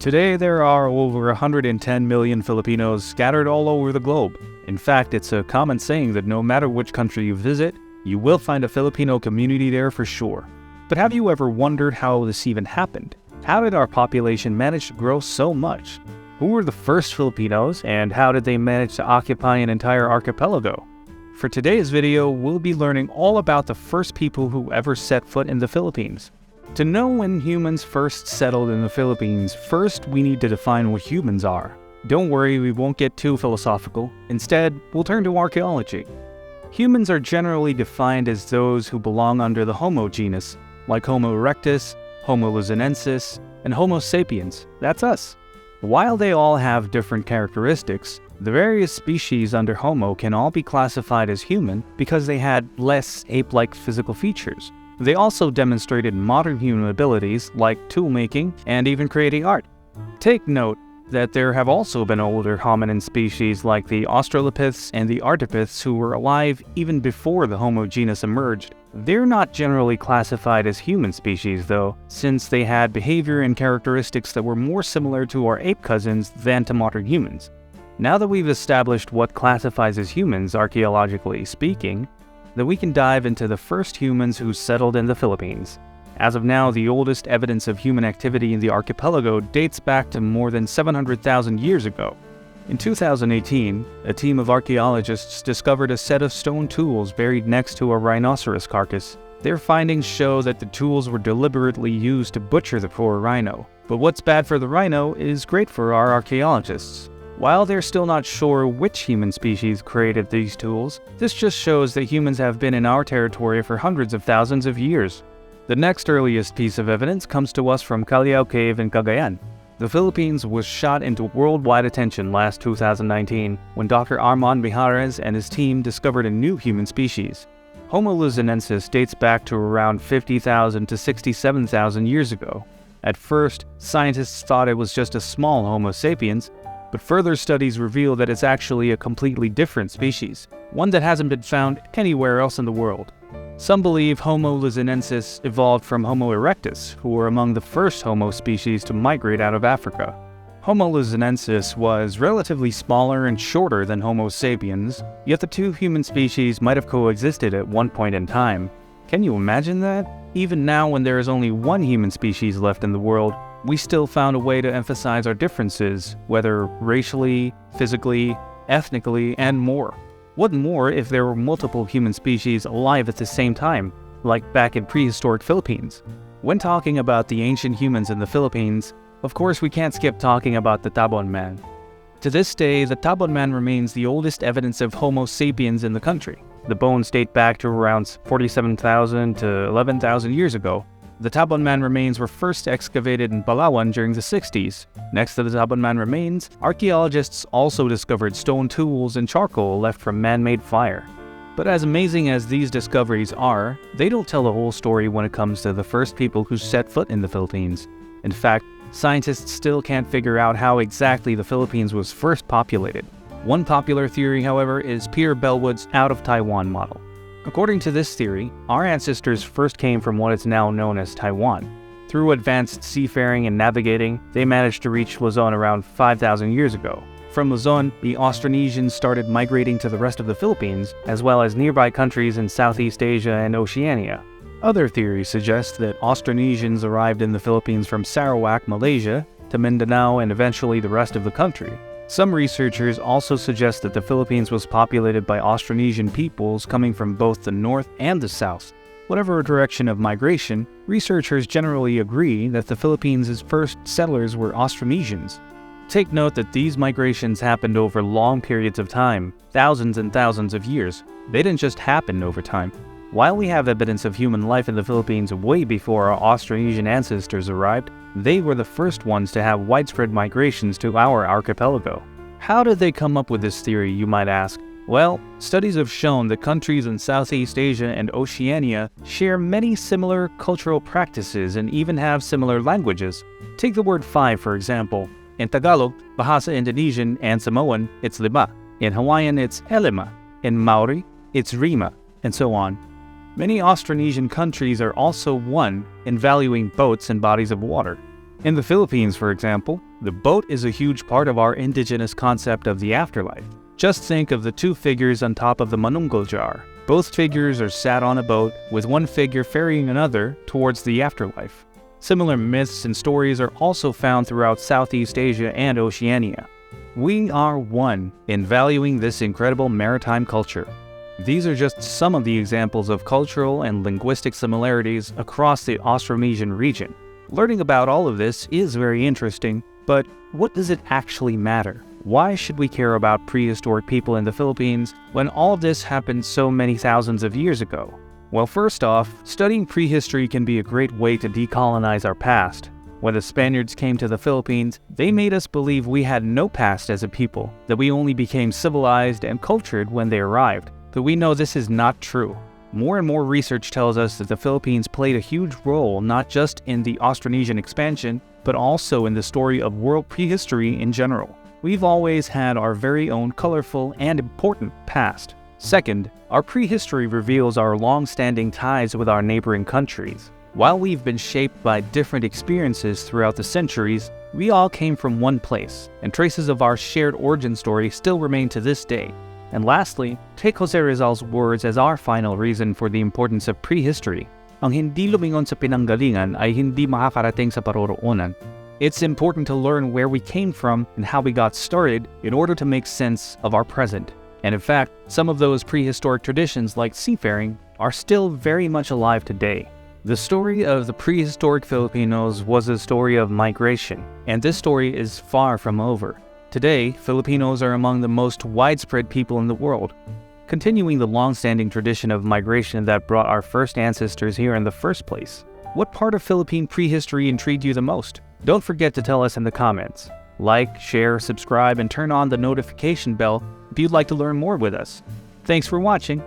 Today, there are over 110 million Filipinos scattered all over the globe. In fact, it's a common saying that no matter which country you visit, you will find a Filipino community there for sure. But have you ever wondered how this even happened? How did our population manage to grow so much? Who were the first Filipinos, and how did they manage to occupy an entire archipelago? For today's video, we'll be learning all about the first people who ever set foot in the Philippines. To know when humans first settled in the Philippines, first we need to define what humans are. Don't worry, we won't get too philosophical. Instead, we'll turn to archaeology. Humans are generally defined as those who belong under the Homo genus, like Homo erectus, Homo Luzonensis, and Homo sapiens. That's us. While they all have different characteristics, the various species under Homo can all be classified as human because they had less ape-like physical features. They also demonstrated modern human abilities like tool-making and even creating art. Take note that there have also been older hominin species like the Australopiths and the Artipiths who were alive even before the Homo genus emerged. They're not generally classified as human species though, since they had behavior and characteristics that were more similar to our ape cousins than to modern humans. Now that we've established what classifies as humans, archaeologically speaking, then we can dive into the first humans who settled in the Philippines. As of now, the oldest evidence of human activity in the archipelago dates back to more than 700,000 years ago. In 2018, a team of archaeologists discovered a set of stone tools buried next to a rhinoceros carcass. Their findings show that the tools were deliberately used to butcher the poor rhino. But what's bad for the rhino is great for our archaeologists. While they're still not sure which human species created these tools, this just shows that humans have been in our territory for hundreds of thousands of years. The next earliest piece of evidence comes to us from Callao Cave in Cagayan. The Philippines was shot into worldwide attention last 2019 when Dr. Armand Mijares and his team discovered a new human species. Homo Luzonensis dates back to around 50,000 to 67,000 years ago. At first, scientists thought it was just a small Homo sapiens, but further studies reveal that it's actually a completely different species, one that hasn't been found anywhere else in the world. Some believe Homo Luzonensis evolved from Homo erectus, who were among the first Homo species to migrate out of Africa. Homo Luzonensis was relatively smaller and shorter than Homo sapiens, yet the two human species might have coexisted at one point in time. Can you imagine that? Even now, when there is only one human species left in the world, we still found a way to emphasize our differences, whether racially, physically, ethnically, and more. What more if there were multiple human species alive at the same time, like back in prehistoric Philippines? When talking about the ancient humans in the Philippines, of course we can't skip talking about the Tabon Man. To this day, the Tabon Man remains the oldest evidence of Homo sapiens in the country. The bones date back to around 47,000 to 11,000 years ago. The Tabon Man remains were first excavated in Palawan during the 60s. Next to the Tabon Man remains, archaeologists also discovered stone tools and charcoal left from man-made fire. But as amazing as these discoveries are, they don't tell the whole story when it comes to the first people who set foot in the Philippines. In fact, scientists still can't figure out how exactly the Philippines was first populated. One popular theory, however, is Peter Bellwood's out of Taiwan model. According to this theory, our ancestors first came from what is now known as Taiwan. Through advanced seafaring and navigating, they managed to reach Luzon around 5,000 years ago. From Luzon, the Austronesians started migrating to the rest of the Philippines, as well as nearby countries in Southeast Asia and Oceania. Other theories suggest that Austronesians arrived in the Philippines from Sarawak, Malaysia, to Mindanao and eventually the rest of the country. Some researchers also suggest that the Philippines was populated by Austronesian peoples coming from both the north and the south. Whatever direction of migration, researchers generally agree that the Philippines' first settlers were Austronesians. Take note that these migrations happened over long periods of time, thousands and thousands of years. They didn't just happen over time. While we have evidence of human life in the Philippines way before our Austronesian ancestors arrived, they were the first ones to have widespread migrations to our archipelago. How did they come up with this theory, you might ask? Well, studies have shown that countries in Southeast Asia and Oceania share many similar cultural practices and even have similar languages. Take the word five, for example. In Tagalog, Bahasa Indonesian, and Samoan, it's lima. In Hawaiian, it's elima. In Maori, it's rima, and so on. Many Austronesian countries are also one in valuing boats and bodies of water. In the Philippines, for example, the boat is a huge part of our indigenous concept of the afterlife. Just think of the two figures on top of the Manunggul Jar. Both figures are sat on a boat, with one figure ferrying another towards the afterlife. Similar myths and stories are also found throughout Southeast Asia and Oceania. We are one in valuing this incredible maritime culture. These are just some of the examples of cultural and linguistic similarities across the Austronesian region. Learning about all of this is very interesting, but what does it actually matter? Why should we care about prehistoric people in the Philippines when all of this happened so many thousands of years ago? Well, first off, studying prehistory can be a great way to decolonize our past. When the Spaniards came to the Philippines, they made us believe we had no past as a people, that we only became civilized and cultured when they arrived. But we know this is not true. More and more research tells us that the Philippines played a huge role not just in the Austronesian expansion, but also in the story of world prehistory in general. We've always had our very own colorful and important past. Second, our prehistory reveals our long-standing ties with our neighboring countries. While we've been shaped by different experiences throughout the centuries, we all came from one place, and traces of our shared origin story still remain to this day. And lastly, take Jose Rizal's words as our final reason for the importance of prehistory. Ang hindi lumingon sa pinanggalingan ay hindi makakarating sa paroroonan. It's important to learn where we came from and how we got started in order to make sense of our present. And in fact, some of those prehistoric traditions like seafaring are still very much alive today. The story of the prehistoric Filipinos was a story of migration, and this story is far from over. Today, Filipinos are among the most widespread people in the world, continuing the long-standing tradition of migration that brought our first ancestors here in the first place. What part of Philippine prehistory intrigued you the most? Don't forget to tell us in the comments. Like, share, subscribe, and turn on the notification bell if you'd like to learn more with us. Thanks for watching.